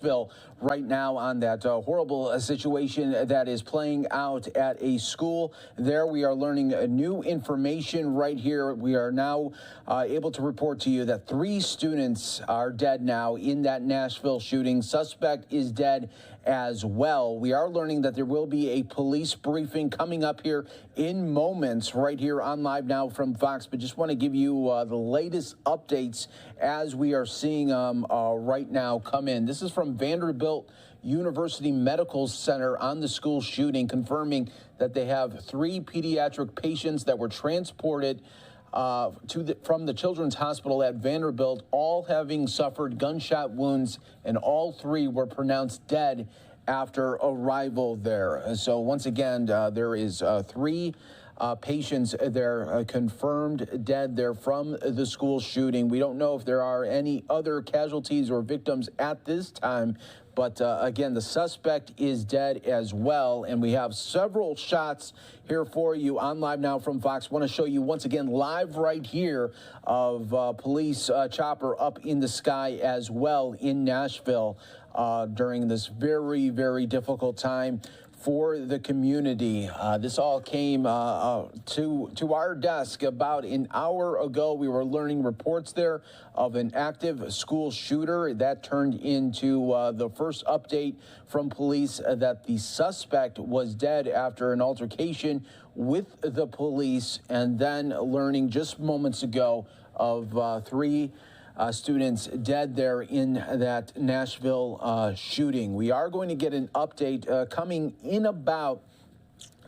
right now on that horrible situation that is playing out at a school. There we are learning new information right here. We are now able to report to you that 3 students are dead now in that Nashville shooting. Suspect is dead as well. We are learning that there will be a police briefing coming up here in moments right here on Live Now from Fox, but just want to give you the latest updates as we are seeing right now come in. This is from Vanderbilt University Medical Center on the school shooting, confirming that they have 3 pediatric patients that were transported from the Children's Hospital at Vanderbilt, all having suffered gunshot wounds, and all 3 were pronounced dead after arrival there. So once again, there is 3 patients there confirmed dead there from the school shooting. We don't know if there are any other casualties or victims at this time, but again, the suspect is dead as well. And we have several shots here for you on Live Now from Fox. Want to show you once again live right here of police chopper up in the sky as well in Nashville during this very, very difficult time for the community. This all came to our desk about an hour ago. We were learning reports there of an active school shooter. That turned into the first update from police that the suspect was dead after an altercation with the police, and then learning just moments ago of 3 students dead there in that Nashville shooting. We are going to get an update coming in about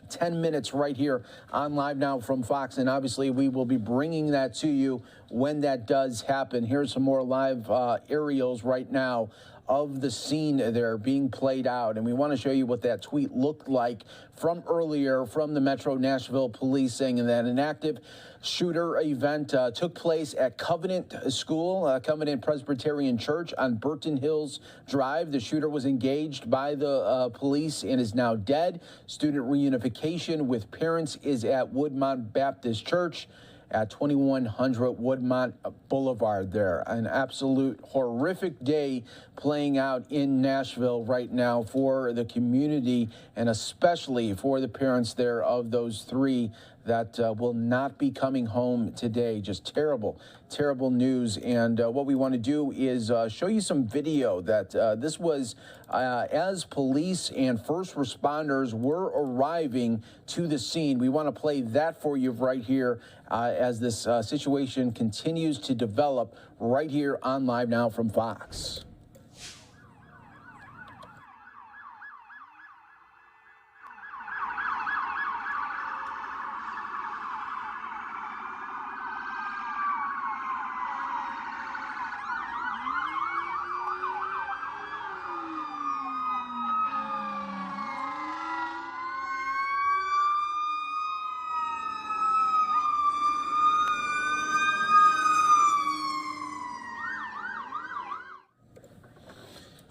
10 minutes right here on Live Now from Fox, and obviously we will be bringing that to you when that does happen. Here's some more live aerials right now of the scene there being played out, and we want to show you what that tweet looked like from earlier from the Metro Nashville Police, saying that an active shooter event took place at Covenant School, Covenant Presbyterian Church on Burton Hills Drive. The shooter was engaged by the police and is now dead. Student reunification with parents is at Woodmont Baptist Church at 2100 Woodmont Boulevard there. An absolute horrific day playing out in Nashville right now for the community, and especially for the parents there of those 3 that will not be coming home today. Just terrible, terrible news. And what we want to do is show you some video that this was as police and first responders were arriving to the scene. We want to play that for you right here as this situation continues to develop right here on Live Now from Fox.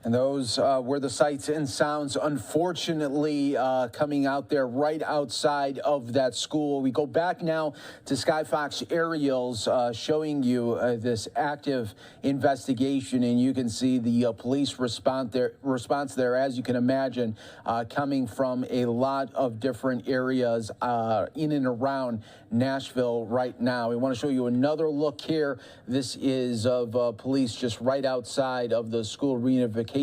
And those were the sights and sounds, unfortunately, coming out there right outside of that school. We go back now to Sky Fox aerials showing you this active investigation, and you can see the police response there, as you can imagine, coming from a lot of different areas in and around Nashville right now. We want to show you another look here. This is of police just right outside of the school reunification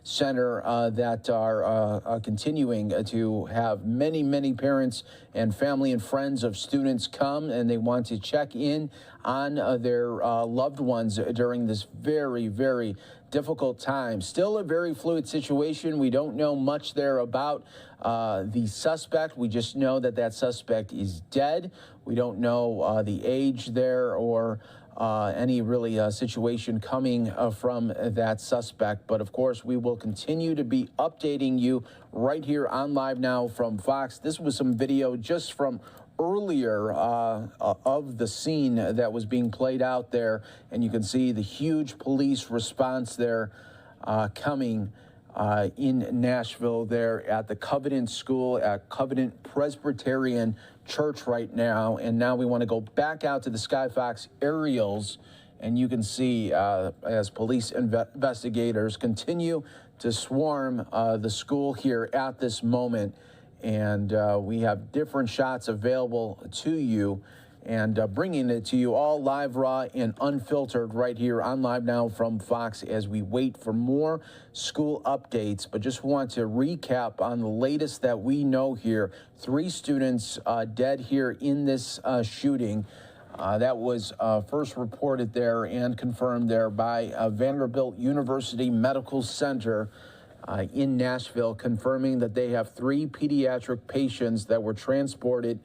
center that are continuing to have many parents and family and friends of students come, and they want to check in on their loved ones during this very, very difficult time. Still a very fluid situation. We don't know much there about the suspect. We just know that that suspect is dead. We don't know the age there or any really situation coming from that suspect. But of course, we will continue to be updating you right here on Live Now from Fox. This was some video just from earlier of the scene that was being played out there, and you can see the huge police response there coming in Nashville there at the Covenant School, at Covenant Presbyterian Church right now. And now we want to go back out to the Sky Fox aerials And you can see as police investigators continue to swarm the school here at this moment. And we have different shots available to you, and bringing it to you all live, raw, and unfiltered right here on Live Now from Fox as we wait for more school updates. But just want to recap on the latest that we know here. 3 students dead here in this shooting. That was first reported there and confirmed there by Vanderbilt University Medical Center in Nashville, confirming that they have 3 pediatric patients that were transported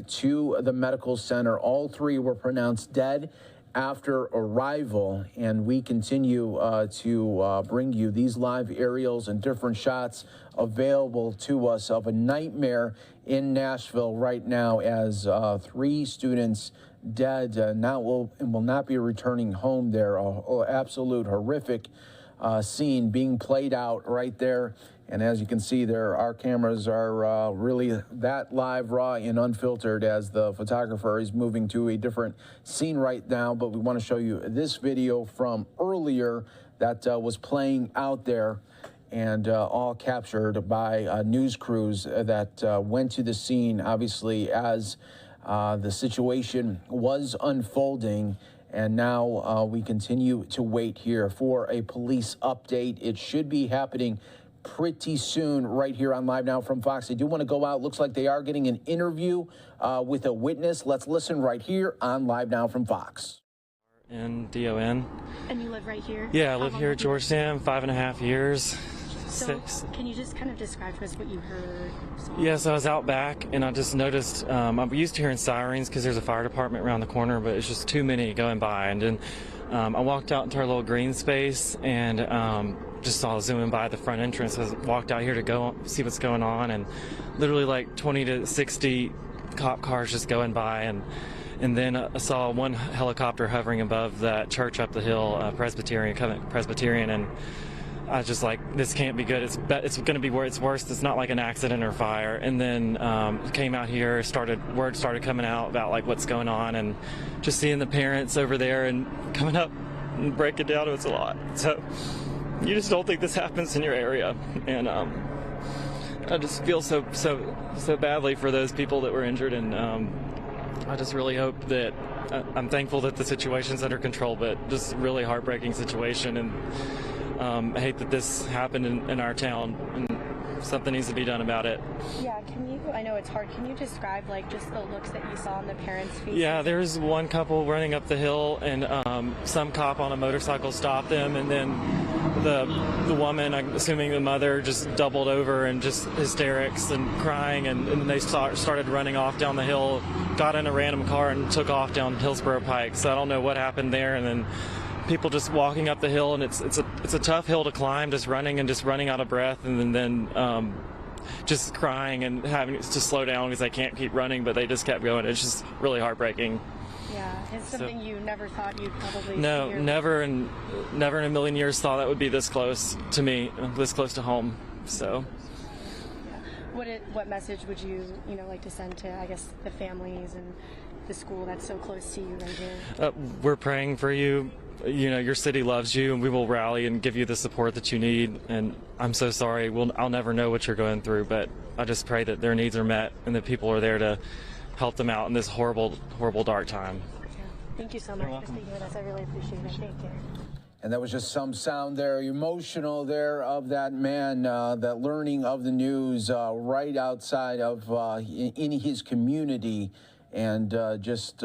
to the medical center. All 3 were pronounced dead after arrival, and we continue to bring you these live aerials and different shots available to us of a nightmare in Nashville right now as 3 students dead will not be returning home there. Absolute horrific scene being played out right there. And as you can see there, our cameras are really that live, raw, and unfiltered as the photographer is moving to a different scene right now. But we want to show you this video from earlier that was playing out there, and all captured by news crews that went to the scene, obviously, as the situation was unfolding. And now we continue to wait here for a police update. It should be happening pretty soon right here on Live Now from Fox. They do want to go out. Looks like they are getting an interview with a witness. Let's listen right here on Live Now from Fox. N-D-O-N. And you live right here? Yeah, I live here at Georgetown, 5.5 years. So 6. Can you just kind of describe to us what you heard? Yes, I was out back and I just noticed, I'm used to hearing sirens because there's a fire department around the corner, but it's just too many going by. And then I walked out into our little green space and just saw zooming by the front entrance. I walked out here to go see what's going on, and literally like 20 to 60 cop cars just going by. And then I saw one helicopter hovering above that church up the hill, Presbyterian, and I was just like, this can't be good. It's going to be where it's worse. It's not like an accident or fire. And then came out here, word started coming out about like what's going on, and just seeing the parents over there and coming up and breaking down, it was a lot. So you just don't think this happens in your area, and I just feel so badly for those people that were injured, and I just really hope that I'm thankful that the situation's under control, but just really heartbreaking situation, and I hate that this happened in our town, and something needs to be done about it. Yeah, I know it's hard, can you describe like just the looks that you saw on the parents' faces? Yeah, there's one couple running up the hill, and some cop on a motorcycle stopped them, and then the woman, I'm assuming the mother, just doubled over and just hysterics and crying, and then they started running off down the hill, got in a random car and took off down Hillsborough Pike. So I don't know what happened there, and then people just walking up the hill, and it's a tough hill to climb, just running out of breath, and then just crying and having to slow down because they can't keep running, but they just kept going. It's just really heartbreaking. Yeah, it's something you never thought you'd probably No, see never in a million years thought that would be this close to me, this close to home. So what message would you like to send to, I guess, the families and the school that's so close to you right here? We're praying for you. Your city loves you, and we will rally and give you the support that you need. And I'm so sorry. I'll never know what you're going through, but I just pray that their needs are met and that people are there to help them out in this horrible, horrible, dark time. Yeah. Thank you so much for speaking with us. I really appreciate it. Thank you. And that was just some sound there, emotional there, of that man, that learning of the news right outside of in his community, and just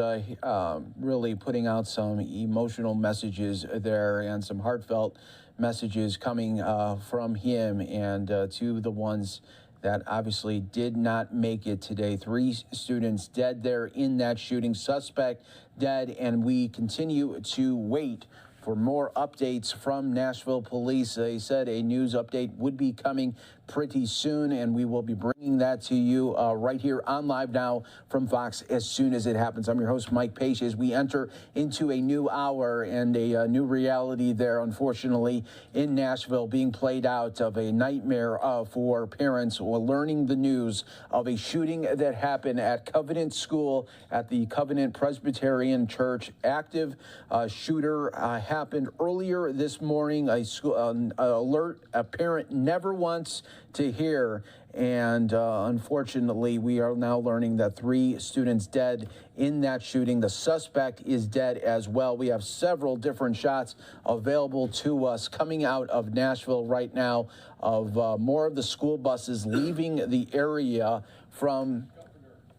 really putting out some emotional messages there and some heartfelt messages coming from him and to the ones that obviously did not make it today. 3 students dead there in that shooting, suspect dead, and we continue to wait for more updates from Nashville Police. They said a news update would be coming pretty soon, and we will be bringing that to you right here on Live Now from Fox as soon as it happens. I'm your host, Mike Page, as we enter into a new hour and a new reality there, unfortunately, in Nashville being played out of a nightmare for parents who are learning the news of a shooting that happened at Covenant School at the Covenant Presbyterian Church. Active shooter happened earlier this morning. A school alert a parent never wants to hear. And unfortunately, we are now learning that 3 students dead in that shooting. The suspect is dead as well. We have several different shots available to us coming out of Nashville right now of more of the school buses leaving the area from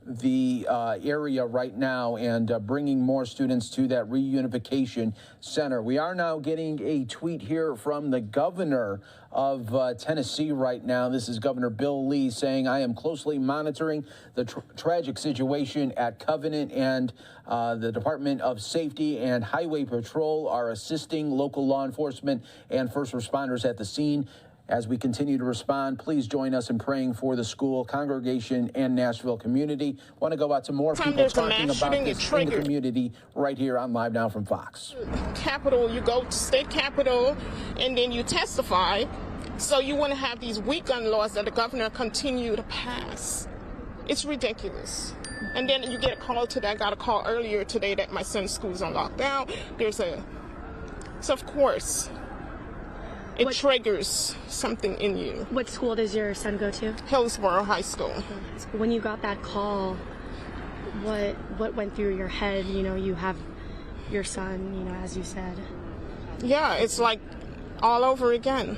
the area right now and bringing more students to that reunification center. We are now getting a tweet here from the governor of Tennessee right now. This is Governor Bill Lee saying, "I am closely monitoring the tragic situation at Covenant, and the Department of Safety and Highway Patrol are assisting local law enforcement and first responders at the scene. As we continue to respond, please join us in praying for the school, congregation, and Nashville community." Want to go out to more people talking about this in the community right here on Live Now from Fox. Capitol, you go to state capitol, and then you testify. So you want to have these weak gun laws that the governor continue to pass. It's ridiculous. And then you get a call today. I got a call earlier today that my son's school's on lockdown. So of course, it triggers something in you. What school does your son go to? Hillsborough High School. When you got that call, what went through your head? You know, you have your son, as you said. Yeah, it's like all over again.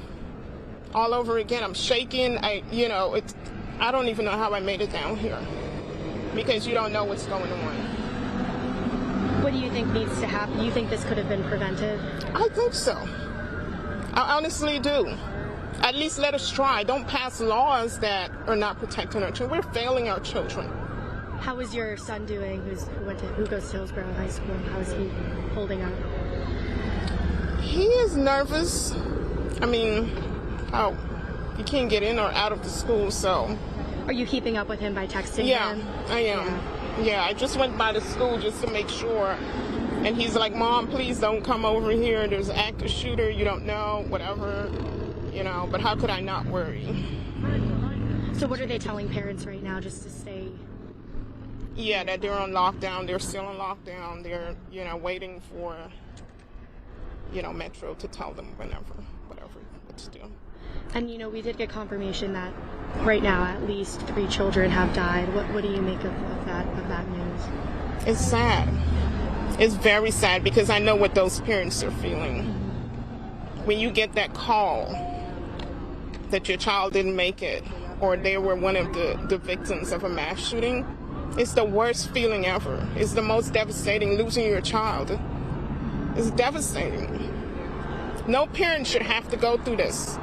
All over again. I'm shaking. I don't even know how I made it down here, because you don't know what's going on. What do you think needs to happen? You think this could have been prevented? I think so. I honestly do. At least let us try. Don't pass laws that are not protecting our children. We're failing our children. How is your son doing? Who goes to Hillsborough High School? How is he holding up? He is nervous. I mean, you can't get in or out of the school, so. Are you keeping up with him by texting him? Yeah, I am. Yeah, I just went by the school just to make sure. And he's like, "Mom, please don't come over here. There's an active shooter. You don't know, whatever, But how could I not worry?" So what are they telling parents right now, just to stay? Yeah, that they're on lockdown. They're still on lockdown. They're, waiting for, Metro to tell them whatever what to do. And, we did get confirmation that right now at least 3 children have died. What do you make of that news? It's sad. It's very sad, because I know what those parents are feeling. When you get that call that your child didn't make it, or they were one of the victims of a mass shooting, it's the worst feeling ever. It's the most devastating, losing your child. It's devastating. No parent should have to go through this.